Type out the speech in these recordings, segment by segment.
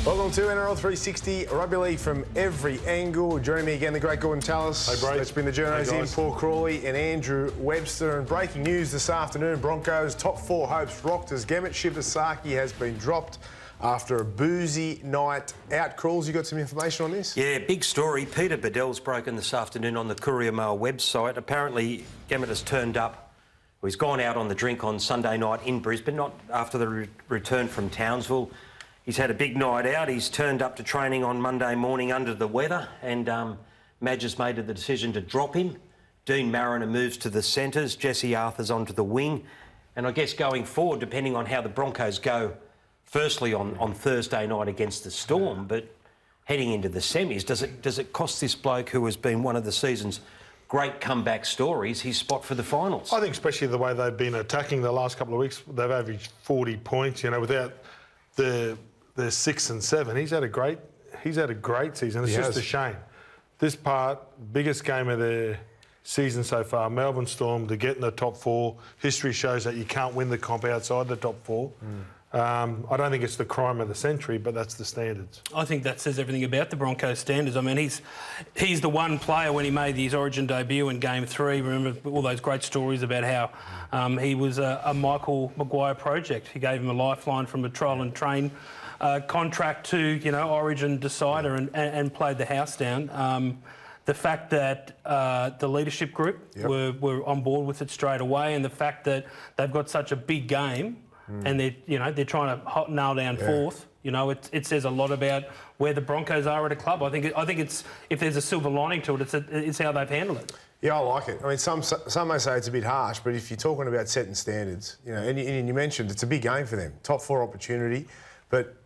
Welcome to NRL 360 Rugby League from every angle. Joining me again, the great Gordon Tallis. Hey, Brad. Let's bring the journos Hey, in, guys. Paul Crawley and Andrew Webster. And breaking news this afternoon, Broncos' top four hopes rocked as Gehamat Shibasaki has been dropped after a boozy night out. Crawls, you got some information on this? Yeah, big story. Peter Bedell's broken this afternoon on the Courier Mail website. Apparently, Gehamat has turned up. He's gone out on the drink on Sunday night in Brisbane, not after the return from Townsville. He's had a big night out. He's turned up to training on Monday morning under the weather, and Madge has made the decision to drop him. Dean Mariner moves to the centres. Jesse Arthur's onto the wing. And I guess going forward, depending on how the Broncos go, firstly on Thursday night against the Storm, but heading into the semis, does it cost this bloke who has been one of the season's great comeback stories his spot for the finals? I think especially the way they've been attacking the last couple of weeks, they've averaged 40 points, you know, without the 6 and 7. He's had a great season. It's just a shame. This biggest game of the season so far, Melbourne Storm, to get in the top four. History shows that you can't win the comp outside the top four. I don't think it's the crime of the century, but that's the standards. I think that says everything about the Broncos standards. I mean, he's the one player when he made his Origin debut in Game 3. Remember all those great stories about how he was a Michael Maguire project. He gave him a lifeline from a trial and train contract to, you know, Origin decider and played the house down. The fact that the leadership group were on board with it straight away, and the fact that they've got such a big game and they're trying to nail down fourth. You know, it says a lot about where the Broncos are at a club. I think it's, if there's a silver lining to it, it's how they've handled it. Yeah, I like it. I mean, some may say it's a bit harsh, but if you're talking about setting standards, you know, and you mentioned it's a big game for them, top four opportunity, but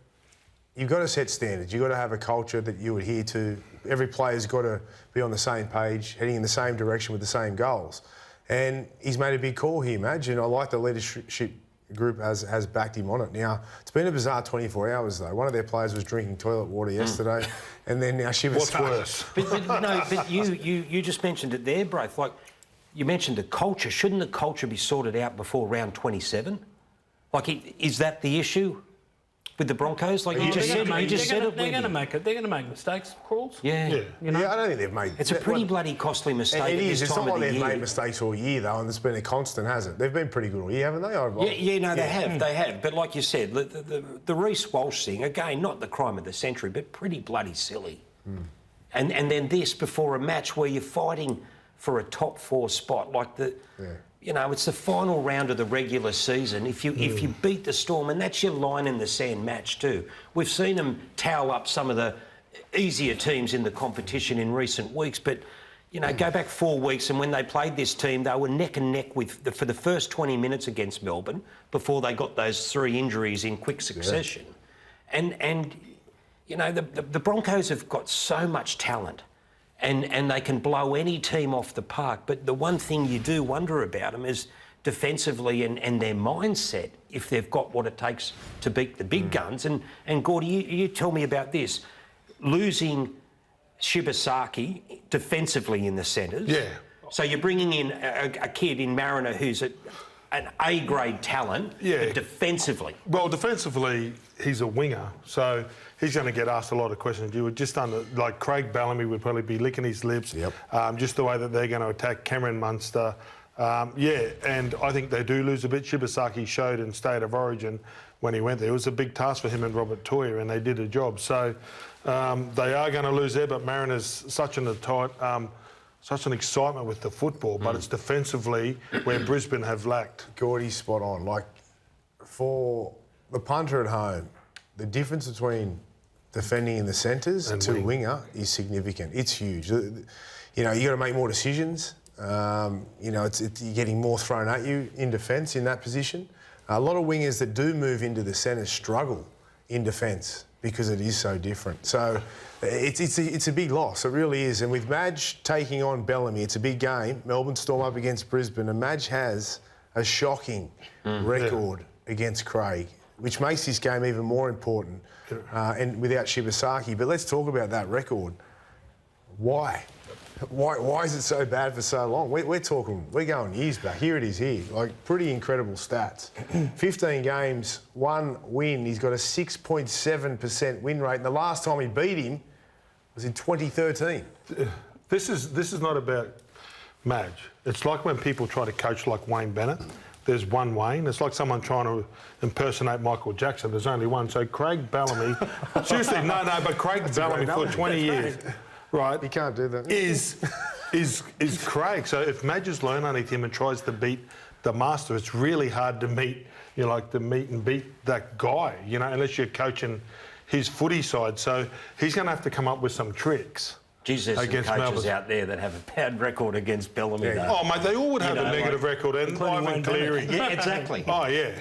you've got to set standards. You've got to have a culture that you adhere to. Every player's got to be on the same page, heading in the same direction with the same goals. And he's made a big call here, Madge, and I like the leadership group has backed him on it. Now, it's been a bizarre 24 hours, though. One of their players was drinking toilet water yesterday, and then now she was... What's worse? But you just mentioned it there, Braith. Like, you mentioned the culture. Shouldn't the culture be sorted out before round 27? Like, is that the issue with the Broncos? Like you just said, they're going to make it. They're going to make mistakes, Crawls. Yeah. You know? Yeah, I don't think they've made... It's a pretty bloody costly mistake. It is. At this It's time not of like the they've year. made mistakes all year, though, and it's been a constant, has it? They've been pretty good all year, haven't they? They have. But like you said, the Reece Walsh thing, again, not the crime of the century, but pretty bloody silly. And then this before a match where you're fighting for a top four spot, like you know, it's the final round of the regular season. If you beat the Storm, and that's your line in the sand match too. We've seen them towel up some of the easier teams in the competition in recent weeks, but you know, go back 4 weeks, and when they played this team, they were neck and neck for the first 20 minutes against Melbourne before they got those 3 injuries in quick succession. And you know, the Broncos have got so much talent. And they can blow any team off the park. But the one thing you do wonder about them is defensively and their mindset, if they've got what it takes to beat the big guns. And Gordy, you tell me about this. Losing Shibasaki defensively in the centres. Yeah. So you're bringing in a kid in Mariner who's an A-grade talent, but defensively. Well, defensively, he's a winger, so he's going to get asked a lot of questions. You would just like Craig Bellamy would probably be licking his lips. Just the way that they're going to attack Cameron Munster. And I think they do lose a bit. Shibasaki showed in State of Origin when he went there. It was a big task for him and Robert Toyer, and they did a job. So they are going to lose there, but Mariner's such an excitement with the football, but it's defensively where Brisbane have lacked. Gordy's spot on. Like, for the punter at home, the difference between defending in the centres to winger is significant. It's huge. You know, you got to make more decisions. You know, you're getting more thrown at you in defence in that position. A lot of wingers that do move into the centre struggle in defence because it is so different. So it's a big loss, it really is. And with Madge taking on Bellamy, it's a big game. Melbourne Storm up against Brisbane, and Madge has a shocking record against Craig, which makes this game even more important, and without Shibasaki. But let's talk about that record. Why? Why is it so bad for so long? We're going years back. Here it is here. Like, pretty incredible stats. 15 games, 1 win. He's got a 6.7% win rate. And the last time he beat him was in 2013. This is not about Madge. It's like when people try to coach like Wayne Bennett. There's one Wayne. It's like someone trying to impersonate Michael Jackson. There's only one. So Craig Bellamy... seriously, no, but Craig Bellamy for 20 years... Right, you can't do that. Is Craig? So if Madge has learned underneath him and tries to beat the master, it's really hard to meet. To meet and beat that guy. Unless you're coaching his footy side. So he's going to have to come up with some tricks. Geez, there's some coaches Melbourne. out there that have a bad record against Bellamy. Yeah. Though. Oh, mate, they all would have a negative record, and Ivan Cleary. Yeah, exactly. Oh, yeah.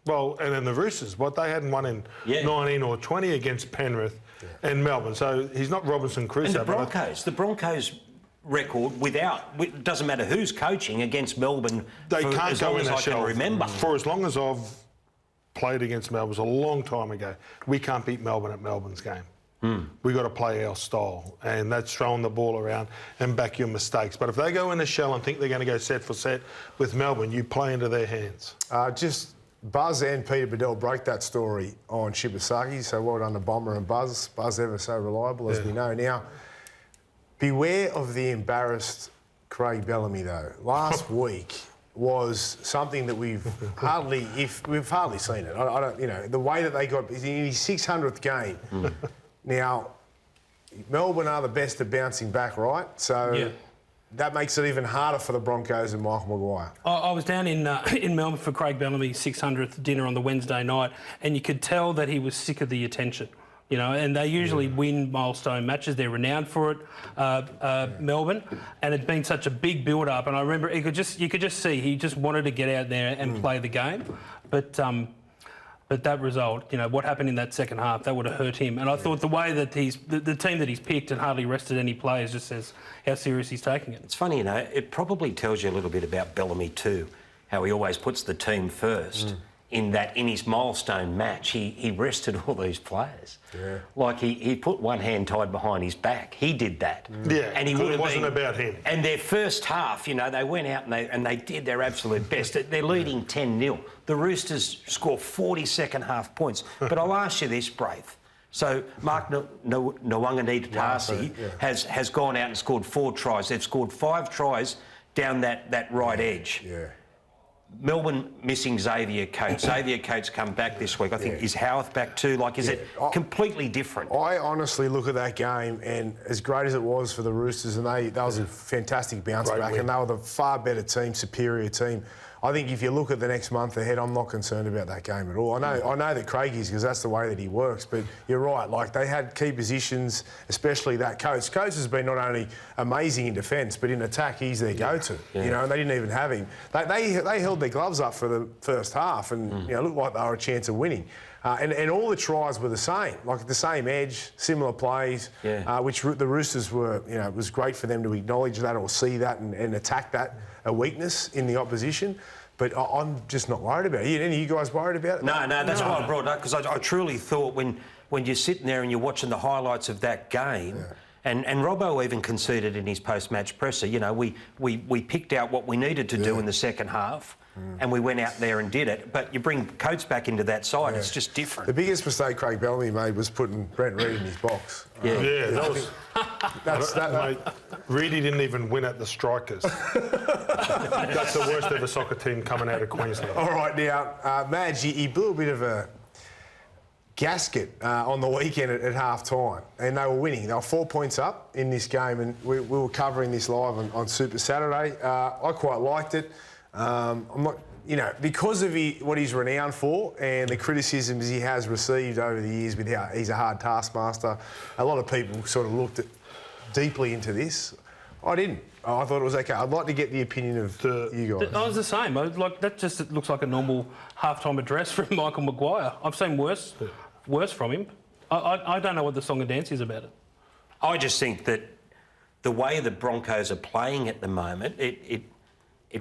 Well, and then the Roosters, they hadn't won in 19 or 20 against Penrith and Melbourne. So he's not Robinson Crusoe. And the Broncos record it doesn't matter who's coaching against Melbourne. They can't as go long in as that I can shelf. remember. For as long as I've played against Melbourne, it was a long time ago. We can't beat Melbourne at Melbourne's game. We've got to play our style, and that's throwing the ball around and back your mistakes. But if they go in a shell and think they're going to go set for set with Melbourne, you play into their hands. Buzz and Peter Bedell broke that story on Shibasaki, so well done to Bomber and Buzz. Buzz ever so reliable, as we know. Now, beware of the embarrassed Craig Bellamy, though. Last week was something that we've hardly seen it. I don't, the way that they got in his 600th game. Now, Melbourne are the best at bouncing back, right? So that makes it even harder for the Broncos and Michael Maguire. I was down in Melbourne for Craig Bellamy's 600th dinner on the Wednesday night, and you could tell that he was sick of the attention. And they usually win milestone matches. They're renowned for it, Melbourne, and it'd been such a big build-up. And I remember you could just see he just wanted to get out there and play the game, but that result, what happened in that second half, that would have hurt him. And I thought the way that the team that he's picked and hardly rested any players just says how serious he's taking it. It's funny, it probably tells you a little bit about Bellamy too, how he always puts the team first. In that, in his milestone match, he rested all these players. Yeah. Like he put one hand tied behind his back. He did that. Yeah, and it wasn't about him. And their first half, they went out and they did their absolute best. They're leading 10-0. The Roosters score 40 second half points. But I'll ask you this, Braith. So Mark Nwanganitasi has gone out and scored 4 tries. They've scored 5 tries down that right edge. Yeah. Melbourne missing Xavier Coates. Xavier Coates come back this week. I think is Howarth back too? Is it completely different? I honestly look at that game, and as great as it was for the Roosters, and that was a fantastic bounce back, and they were the far better team, superior team. I think if you look at the next month ahead, I'm not concerned about that game at all. I know that Craig is, because that's the way that he works, but you're right. They had key positions, especially that Coates. Coates has been not only amazing in defence, but in attack, he's their go-to. And they didn't even have him. They held their gloves up for the first half, and it looked like they were a chance of winning. And all the tries were the same, the same edge, similar plays, which the Roosters were, it was great for them to acknowledge that or see that and attack that, a weakness in the opposition. But I'm just not worried about it. Any of you guys worried about it? No, that's why I brought it up, because I truly thought when you're sitting there and you're watching the highlights of that game, and Robbo even conceded in his post-match presser, we picked out what we needed to do in the second half. And we went out there and did it. But you bring Coates back into that side, it's just different. The biggest mistake Craig Bellamy made was putting Brent Reid in his box. That was... mate, Reedy didn't even win at the strikers. That's the worst ever soccer team coming out of Queensland. All right, now, Madge, he blew a bit of a gasket on the weekend at half-time, and they were winning. They were 4 points up in this game, and we were covering this live on Super Saturday. I quite liked it. I'm not, because of what he's renowned for and the criticisms he has received over the years with how he's a hard taskmaster, a lot of people sort of looked deeply into this. I didn't. I thought it was okay. I'd like to get the opinion of you guys. I was the same. That just looks like a normal half-time address from Michael Maguire. I've seen worse from him. I don't know what the song and dance is about it. I just think that the way the Broncos are playing at the moment, it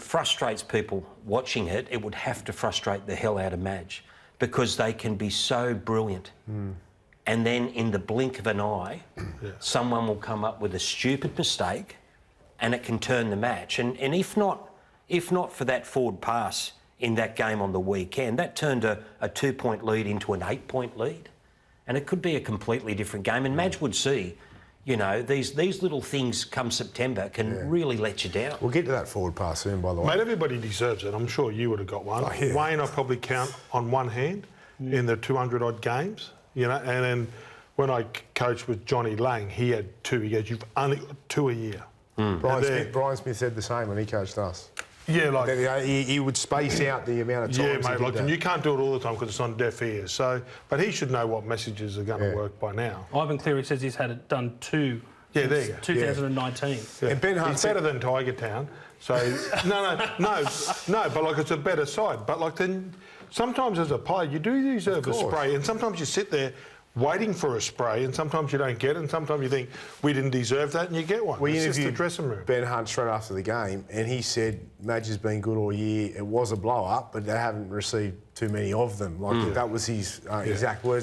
frustrates people watching it. It would have to frustrate the hell out of Madge, because they can be so brilliant. And then in the blink of an eye, someone will come up with a stupid mistake and it can turn the match. And if not for that forward pass in that game on the weekend, that turned a 2-point lead into an 8-point lead. And it could be a completely different game. And Madge would see, you know, these little things come September can really let you down. We'll get to that forward pass soon, by the way. Mate, everybody deserves it. I'm sure you would have got one. Oh, yeah. Wayne, I probably count on one hand in the 200-odd games, you know, and then when I coached with Johnny Lang, he had 2. He goes, you've only got 2 a year. Brian Smith said the same when he coached us. Yeah, like... He would space out the amount of times. Yeah, mate, like, and you can't do it all the time because it's on deaf ears. So, but he should know what messages are going to work by now. Ivan Cleary says he's had it done 2 Yeah, there you go. 2019. Yeah. And Ben Hunt He's better than Tiger Town. So, no, but like it's a better side. But like then, sometimes as a player, you do deserve a spray. And sometimes you sit there waiting for a spray and sometimes you don't get it and sometimes you think, we didn't deserve that and you get one. We it's just the interviewed dressing room. Ben Hunt straight after the game and he said Madge has been good all year. It was a blow-up, but they haven't received too many of them. Like that was his exact words.